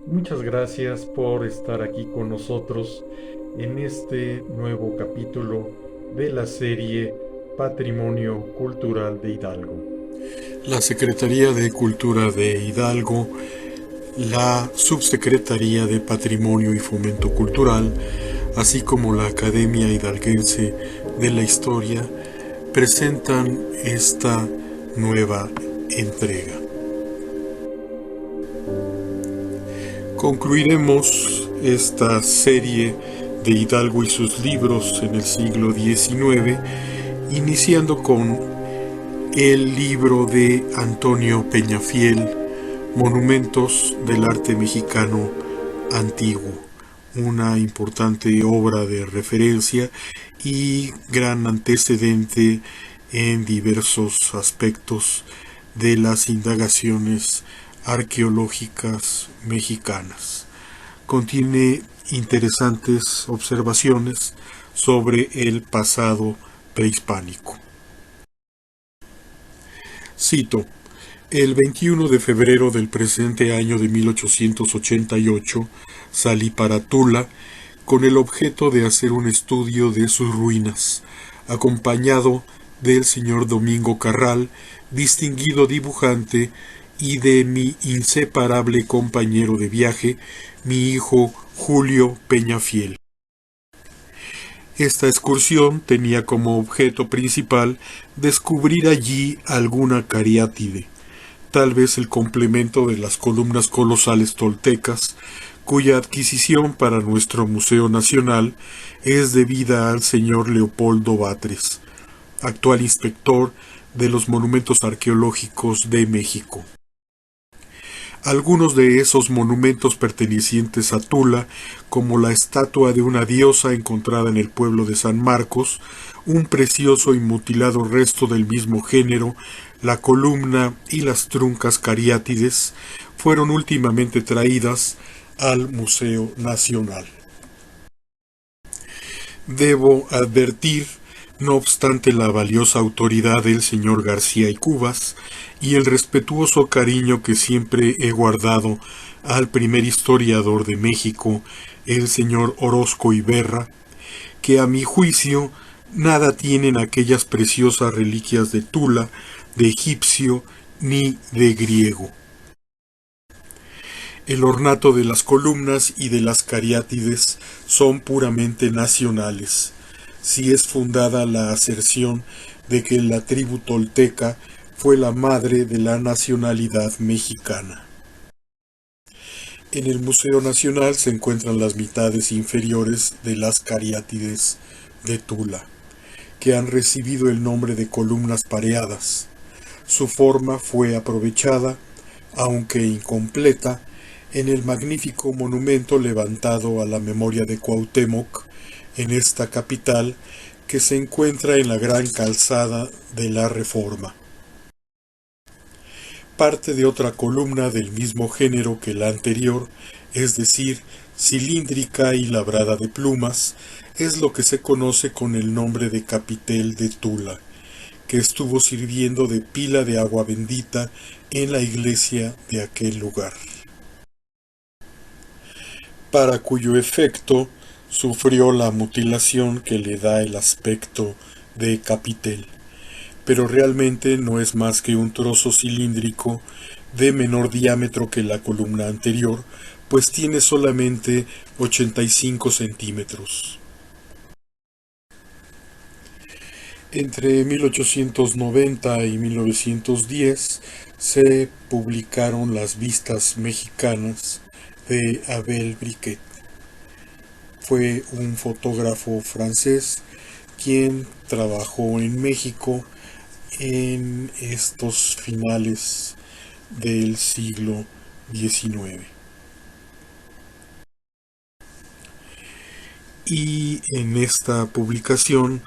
Muchas gracias por estar aquí con nosotros en este nuevo capítulo de la serie Patrimonio Cultural de Hidalgo. La Secretaría de Cultura de Hidalgo, la Subsecretaría de Patrimonio y Fomento Cultural, así como la Academia Hidalguense de la Historia, presentan esta nueva entrega. Concluiremos esta serie de Hidalgo y sus libros en el siglo XIX, iniciando con el libro de Antonio Peñafiel, Monumentos del Arte Mexicano Antiguo, una importante obra de referencia y gran antecedente en diversos aspectos de las indagaciones arqueológicas mexicanas. Contiene interesantes observaciones sobre el pasado prehispánico. Cito: el 21 de febrero del presente año de 1888 salí para Tula con el objeto de hacer un estudio de sus ruinas, acompañado del señor Domingo Carral, distinguido dibujante, y de mi inseparable compañero de viaje, mi hijo Julio Peñafiel. Esta excursión tenía como objeto principal descubrir allí alguna cariátide, tal vez el complemento de las columnas colosales toltecas, cuya adquisición para nuestro Museo Nacional es debida al señor Leopoldo Batres, actual inspector de los monumentos arqueológicos de México. Algunos de esos monumentos pertenecientes a Tula, como la estatua de una diosa encontrada en el pueblo de San Marcos, un precioso y mutilado resto del mismo género, la columna y las truncas cariátides, fueron últimamente traídas al Museo Nacional. Debo advertir, no obstante la valiosa autoridad del señor García y Cubas y el respetuoso cariño que siempre he guardado al primer historiador de México, el señor Orozco Iberra, que a mi juicio nada tienen aquellas preciosas reliquias de Tula, de egipcio ni de griego. El ornato de las columnas y de las cariátides son puramente nacionales, si es fundada la aserción de que la tribu tolteca fue la madre de la nacionalidad mexicana. En el Museo Nacional se encuentran las mitades inferiores de las cariátides de Tula, que han recibido el nombre de columnas pareadas. Su forma fue aprovechada, aunque incompleta, en el magnífico monumento levantado a la memoria de Cuauhtémoc en esta capital, que se encuentra en la gran calzada de la Reforma. Parte de otra columna del mismo género que la anterior, es decir, cilíndrica y labrada de plumas, es lo que se conoce con el nombre de capitel de Tula, que estuvo sirviendo de pila de agua bendita en la iglesia de aquel lugar, para cuyo efecto sufrió la mutilación que le da el aspecto de capitel, pero realmente no es más que un trozo cilíndrico de menor diámetro que la columna anterior, pues tiene solamente 85 centímetros. Entre 1890 y 1910 se publicaron las vistas mexicanas de Abel Briquet. Fue un fotógrafo francés quien trabajó en México en estos finales del siglo XIX. Y en esta publicación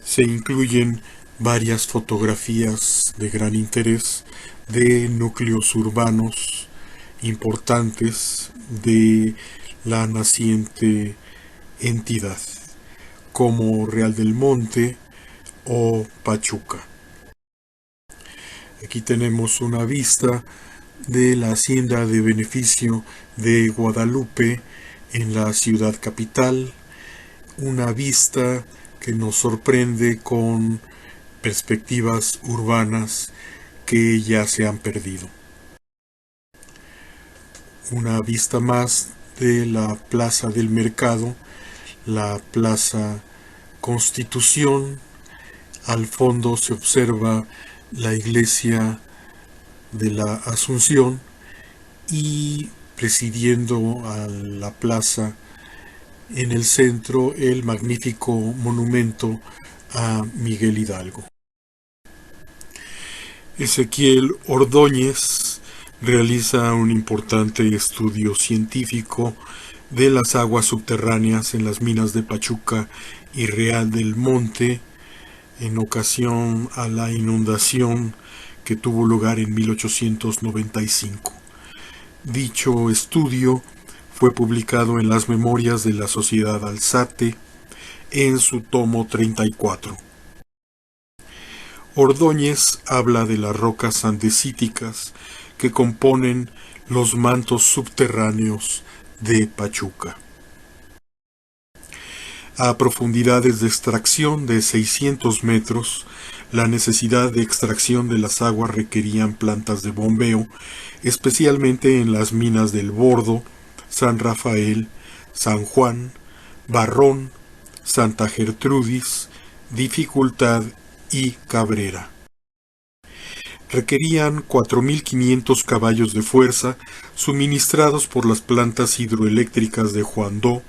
se incluyen varias fotografías de gran interés de núcleos urbanos importantes de la naciente entidad, como Real del Monte o Pachuca. Aquí tenemos una vista de la Hacienda de Beneficio de Guadalupe en la ciudad capital, una vista que nos sorprende con perspectivas urbanas que ya se han perdido. Una vista más de la Plaza del Mercado, la Plaza Constitución. Al fondo se observa la iglesia de la Asunción y presidiendo a la plaza en el centro el magnífico monumento a Miguel Hidalgo. Ezequiel Ordóñez realiza un importante estudio científico de las aguas subterráneas en las minas de Pachuca y Real del Monte en ocasión a la inundación que tuvo lugar en 1895. Dicho estudio fue publicado en las Memorias de la Sociedad Alzate en su tomo 34. Ordóñez habla de las rocas andesíticas que componen los mantos subterráneos de Pachuca. A profundidades de extracción de 600 metros, la necesidad de extracción de las aguas requerían plantas de bombeo, especialmente en las minas del Bordo, San Rafael, San Juan, Barrón, Santa Gertrudis, Dificultad y Cabrera. Requerían 4.500 caballos de fuerza suministrados por las plantas hidroeléctricas de Juandó,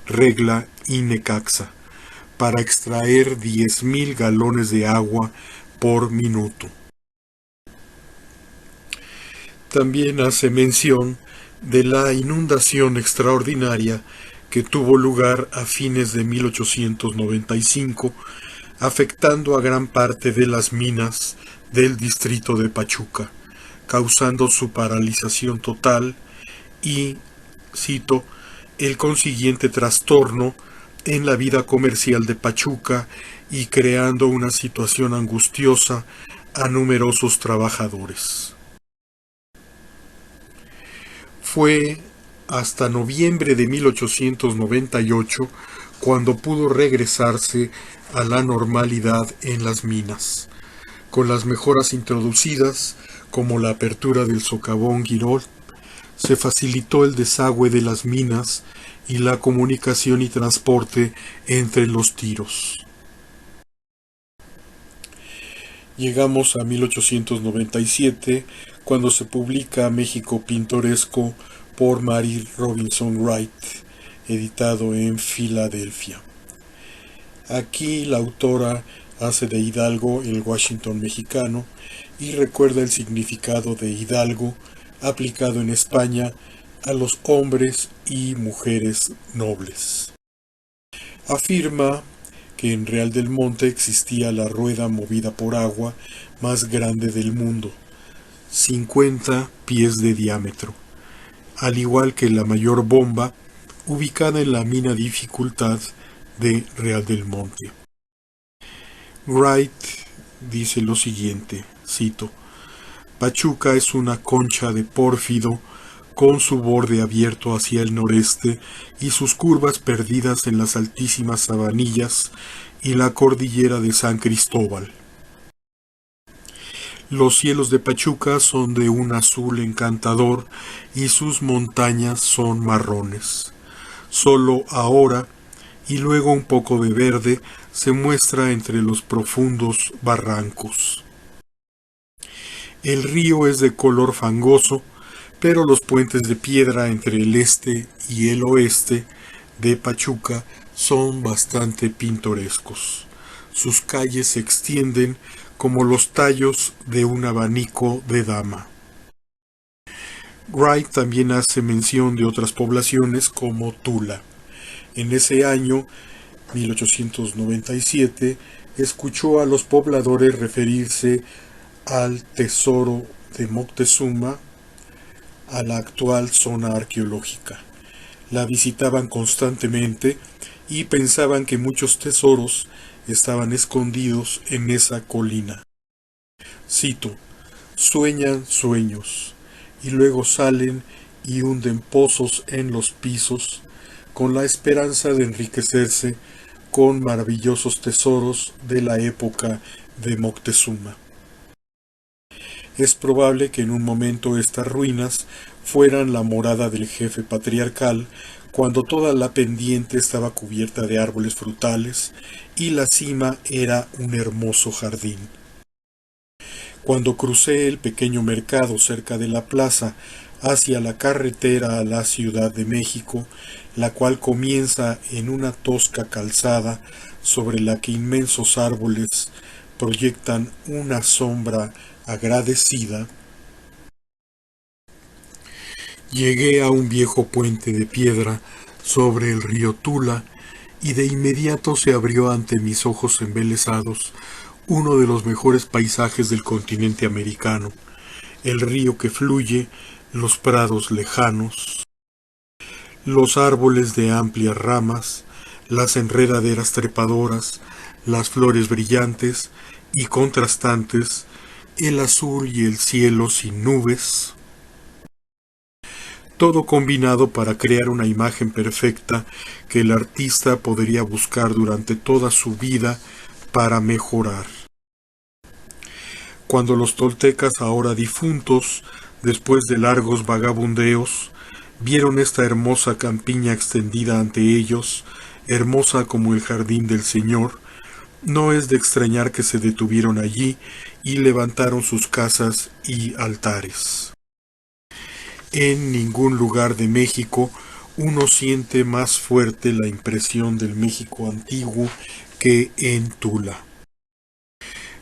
Regla y Necaxa, para extraer 10.000 galones de agua por minuto. También hace mención de la inundación extraordinaria que tuvo lugar a fines de 1895, afectando a gran parte de las minas del distrito de Pachuca, causando su paralización total y, cito, el consiguiente trastorno en la vida comercial de Pachuca y creando una situación angustiosa a numerosos trabajadores. Fue hasta noviembre de 1898 cuando pudo regresarse a la normalidad en las minas, con las mejoras introducidas como la apertura del socavón Guirol. Se facilitó el desagüe de las minas y la comunicación y transporte entre los tiros. Llegamos a 1897, cuando se publica México Pintoresco por Mary Robinson Wright, editado en Filadelfia. Aquí la autora hace de Hidalgo el Washington mexicano y recuerda el significado de Hidalgo aplicado en España a los hombres y mujeres nobles. Afirma que en Real del Monte existía la rueda movida por agua más grande del mundo, 50 pies de diámetro, al igual que la mayor bomba ubicada en la mina Dificultad de Real del Monte. Wright dice lo siguiente, cito: Pachuca es una concha de pórfido con su borde abierto hacia el noreste y sus curvas perdidas en las altísimas sabanillas y la cordillera de San Cristóbal. Los cielos de Pachuca son de un azul encantador y sus montañas son marrones. Solo ahora, y luego un poco de verde, se muestra entre los profundos barrancos. El río es de color fangoso, pero los puentes de piedra entre el este y el oeste de Pachuca son bastante pintorescos. Sus calles se extienden como los tallos de un abanico de dama. Wright también hace mención de otras poblaciones como Tula. En ese año, 1897, escuchó a los pobladores referirse al tesoro de Moctezuma, a la actual zona arqueológica. La visitaban constantemente y pensaban que muchos tesoros estaban escondidos en esa colina. Cito: sueñan sueños, y luego salen y hunden pozos en los pisos con la esperanza de enriquecerse con maravillosos tesoros de la época de Moctezuma. Es probable que en un momento estas ruinas fueran la morada del jefe patriarcal, cuando toda la pendiente estaba cubierta de árboles frutales y la cima era un hermoso jardín. Cuando crucé el pequeño mercado cerca de la plaza hacia la carretera a la Ciudad de México, la cual comienza en una tosca calzada sobre la que inmensos árboles proyectan una sombra agradecida, llegué a un viejo puente de piedra sobre el río Tula y de inmediato se abrió ante mis ojos embelesados uno de los mejores paisajes del continente americano, el río que fluye, los prados lejanos, los árboles de amplias ramas, las enredaderas trepadoras, las flores brillantes y contrastantes, el azul y el cielo sin nubes, todo combinado para crear una imagen perfecta que el artista podría buscar durante toda su vida para mejorar. Cuando los toltecas, ahora difuntos, después de largos vagabundeos, vieron esta hermosa campiña extendida ante ellos, hermosa como el jardín del Señor, no es de extrañar que se detuvieron allí y levantaron sus casas y altares. En ningún lugar de México uno siente más fuerte la impresión del México antiguo que en Tula.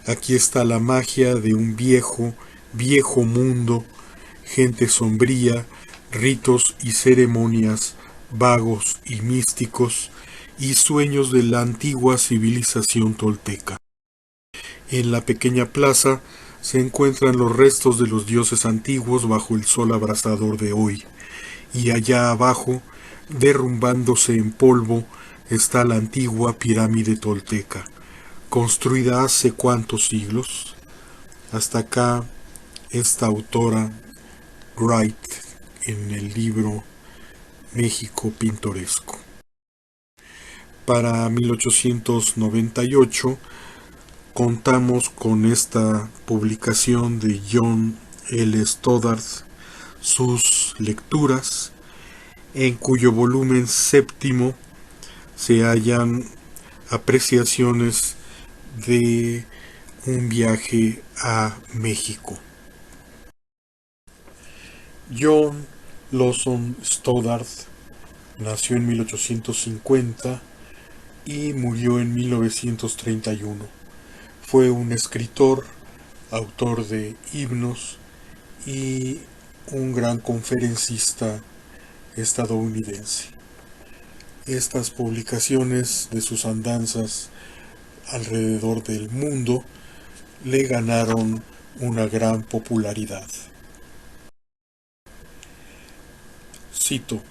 Aquí está la magia de un viejo, viejo mundo, gente sombría, ritos y ceremonias vagos y místicos, y sueños de la antigua civilización tolteca. En la pequeña plaza se encuentran los restos de los dioses antiguos bajo el sol abrasador de hoy, y allá abajo, derrumbándose en polvo, está la antigua pirámide tolteca, construida hace cuántos siglos. Hasta acá esta autora Wright en el libro México Pintoresco. Para 1898 contamos con esta publicación de John L. Stoddard, sus lecturas, en cuyo volumen séptimo se hallan apreciaciones de un viaje a México. John Lawson Stoddard nació en 1850 y murió en 1931. Fue un escritor, autor de himnos y un gran conferencista estadounidense. Estas publicaciones de sus andanzas alrededor del mundo le ganaron una gran popularidad. Cito: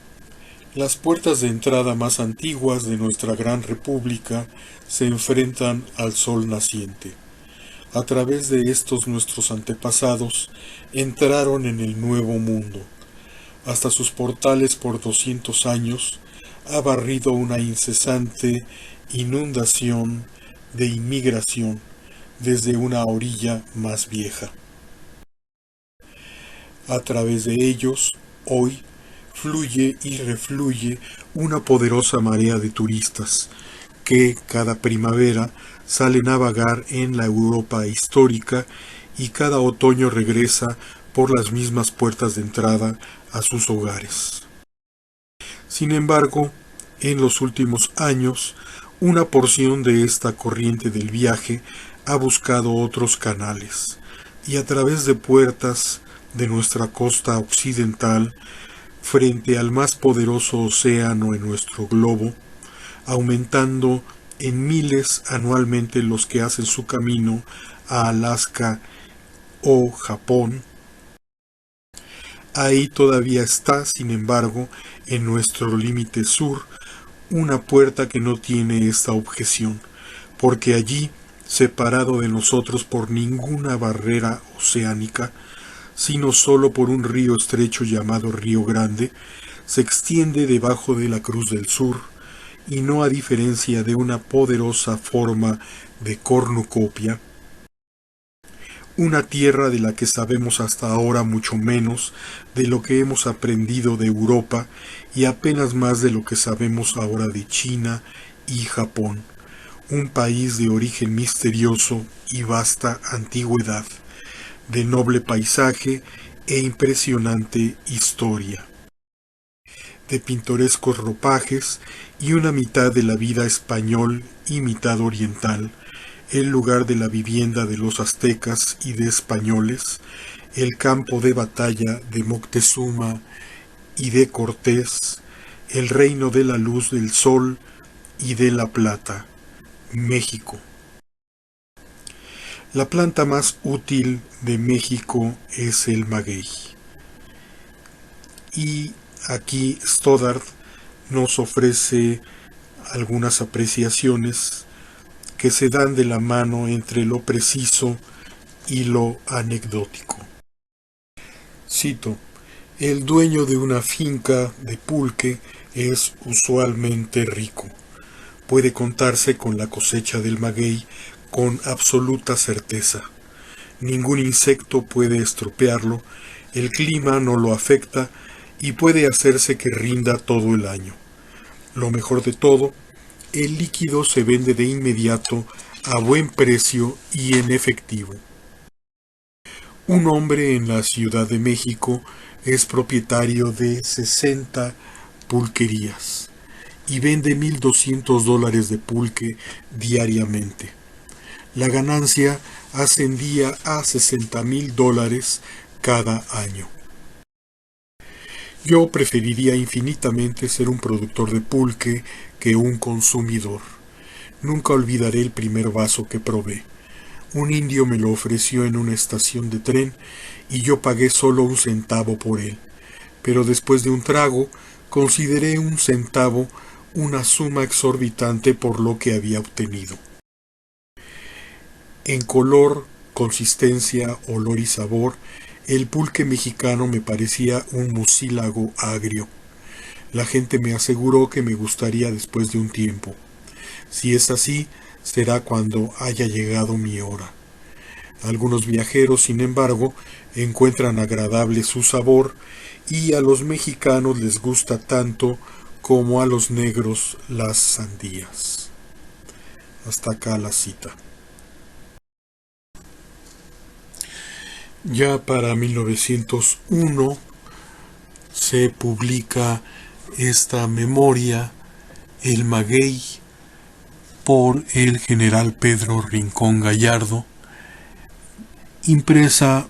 las puertas de entrada más antiguas de nuestra gran república se enfrentan al sol naciente. A través de estos nuestros antepasados entraron en el nuevo mundo. Hasta sus portales por 200 años ha barrido una incesante inundación de inmigración desde una orilla más vieja. A través de ellos, hoy, fluye y refluye una poderosa marea de turistas que cada primavera salen a vagar en la Europa histórica y cada otoño regresa por las mismas puertas de entrada a sus hogares. Sin embargo, en los últimos años, una porción de esta corriente del viaje ha buscado otros canales, y a través de puertas de nuestra costa occidental, frente al más poderoso océano en nuestro globo, aumentando en miles anualmente los que hacen su camino a Alaska o Japón. Ahí todavía está, sin embargo, en nuestro límite sur, una puerta que no tiene esta objeción, porque allí, separado de nosotros por ninguna barrera oceánica, sino solo por un río estrecho llamado Río Grande, se extiende debajo de la Cruz del Sur, y no a diferencia de una poderosa forma de cornucopia, una tierra de la que sabemos hasta ahora mucho menos de lo que hemos aprendido de Europa y apenas más de lo que sabemos ahora de China y Japón, un país de origen misterioso y vasta antigüedad, de noble paisaje e impresionante historia, de pintorescos ropajes y una mitad de la vida español y mitad oriental, el lugar de la vivienda de los aztecas y de españoles, el campo de batalla de Moctezuma y de Cortés, el reino de la luz del sol y de la plata, México. La planta más útil de México es el maguey. Y aquí Stoddard nos ofrece algunas apreciaciones que se dan de la mano entre lo preciso y lo anecdótico. Cito: el dueño de una finca de pulque es usualmente rico. Puede contarse con la cosecha del maguey con absoluta certeza. Ningún insecto puede estropearlo, el clima no lo afecta y puede hacerse que rinda todo el año. Lo mejor de todo, el líquido se vende de inmediato a buen precio y en efectivo. Un hombre en la Ciudad de México es propietario de 60 pulquerías y vende $1,200 de pulque diariamente. La ganancia ascendía a $60,000 cada año. Yo preferiría infinitamente ser un productor de pulque que un consumidor. Nunca olvidaré el primer vaso que probé. Un indio me lo ofreció en una estación de tren y yo pagué solo 1 centavo por él. Pero después de un trago, consideré 1 centavo una suma exorbitante por lo que había obtenido. En color, consistencia, olor y sabor, el pulque mexicano me parecía un mucílago agrio. La gente me aseguró que me gustaría después de un tiempo. Si es así, será cuando haya llegado mi hora. Algunos viajeros, sin embargo, encuentran agradable su sabor y a los mexicanos les gusta tanto como a los negros las sandías. Hasta acá la cita. Ya para 1901 se publica esta memoria, El Maguey, por el general Pedro Rincón Gallardo, impresa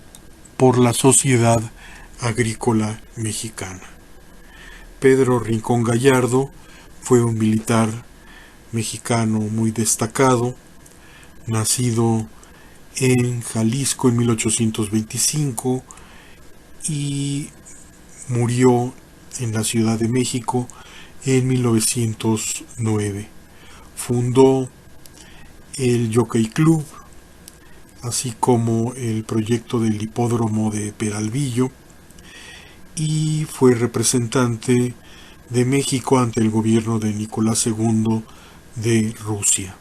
por la Sociedad Agrícola Mexicana. Pedro Rincón Gallardo fue un militar mexicano muy destacado, nacido en Jalisco en 1825 y murió en la Ciudad de México en 1909. Fundó el Jockey Club, así como el proyecto del hipódromo de Peralvillo, y fue representante de México ante el gobierno de Nicolás II de Rusia.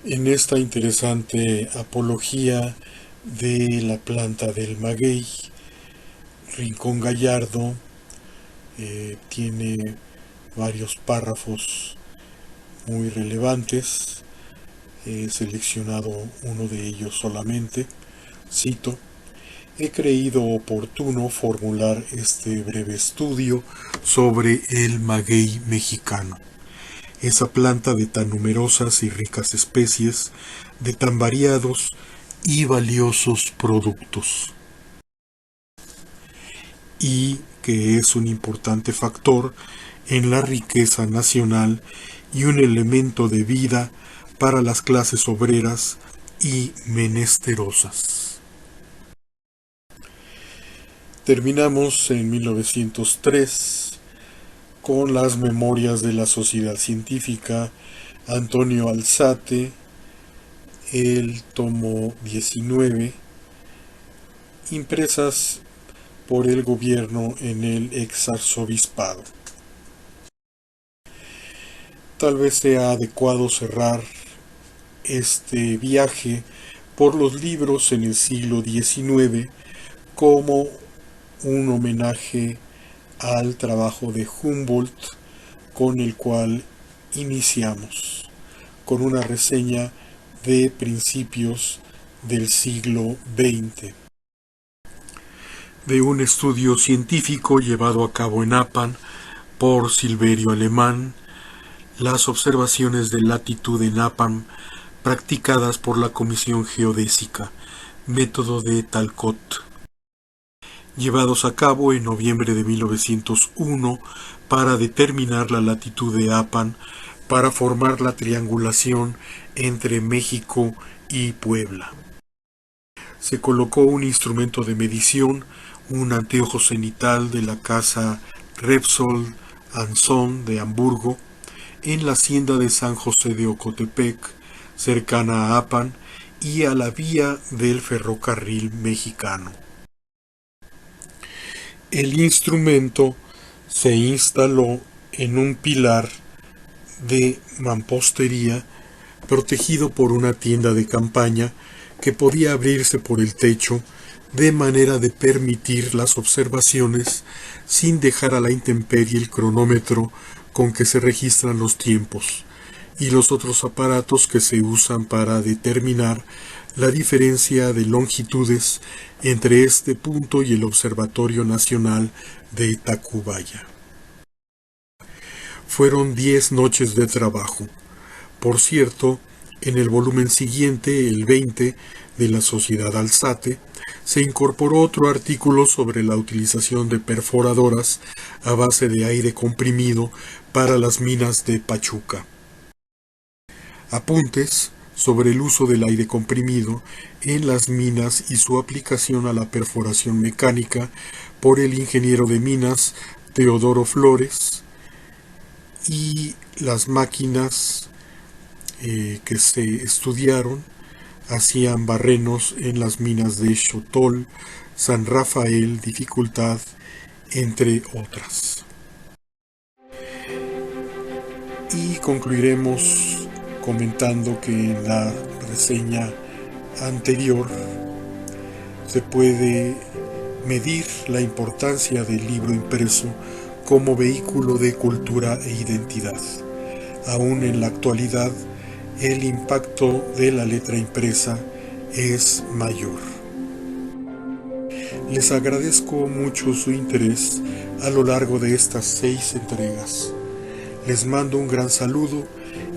En esta interesante apología de la planta del maguey, Rincón Gallardo tiene varios párrafos muy relevantes. He seleccionado uno de ellos solamente. Cito: he creído oportuno formular este breve estudio sobre el maguey mexicano, esa planta de tan numerosas y ricas especies, de tan variados y valiosos productos, y que es un importante factor en la riqueza nacional y un elemento de vida para las clases obreras y menesterosas. Terminamos en 1903 con las memorias de la Sociedad Científica Antonio Alzate, el tomo 19, impresas por el gobierno en el exarzobispado. Tal vez sea adecuado cerrar este viaje por los libros en el siglo XIX como un homenaje al trabajo de Humboldt, con el cual iniciamos, con una reseña de principios del siglo XX, de un estudio científico llevado a cabo en Apan por Silverio Alemán, las observaciones de latitud en Apan practicadas por la Comisión Geodésica, método de Talcott, llevados a cabo en noviembre de 1901 para determinar la latitud de Apan para formar la triangulación entre México y Puebla. Se colocó un instrumento de medición, un anteojo cenital de la casa Repsold & Son de Hamburgo, en la hacienda de San José de Ocotepec, cercana a Apan y a la vía del ferrocarril mexicano. El instrumento se instaló en un pilar de mampostería protegido por una tienda de campaña que podía abrirse por el techo de manera de permitir las observaciones sin dejar a la intemperie el cronómetro con que se registran los tiempos y los otros aparatos que se usan para determinar la diferencia de longitudes entre este punto y el Observatorio Nacional de Tacubaya. Fueron 10 noches de trabajo. Por cierto, en el volumen siguiente, el 20, de la Sociedad Alzate, se incorporó otro artículo sobre la utilización de perforadoras a base de aire comprimido para las minas de Pachuca. Apuntes sobre el uso del aire comprimido en las minas y su aplicación a la perforación mecánica por el ingeniero de minas Teodoro Flores, y las máquinas que se estudiaron hacían barrenos en las minas de Xotol, San Rafael, Dificultad, entre otras. Y concluiremos comentando que en la reseña anterior se puede medir la importancia del libro impreso como vehículo de cultura e identidad. Aún en la actualidad, el impacto de la letra impresa es mayor. Les agradezco mucho su interés a lo largo de estas 6 entregas. Les mando un gran saludo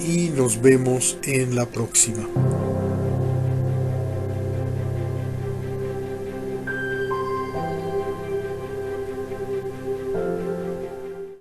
y nos vemos en la próxima.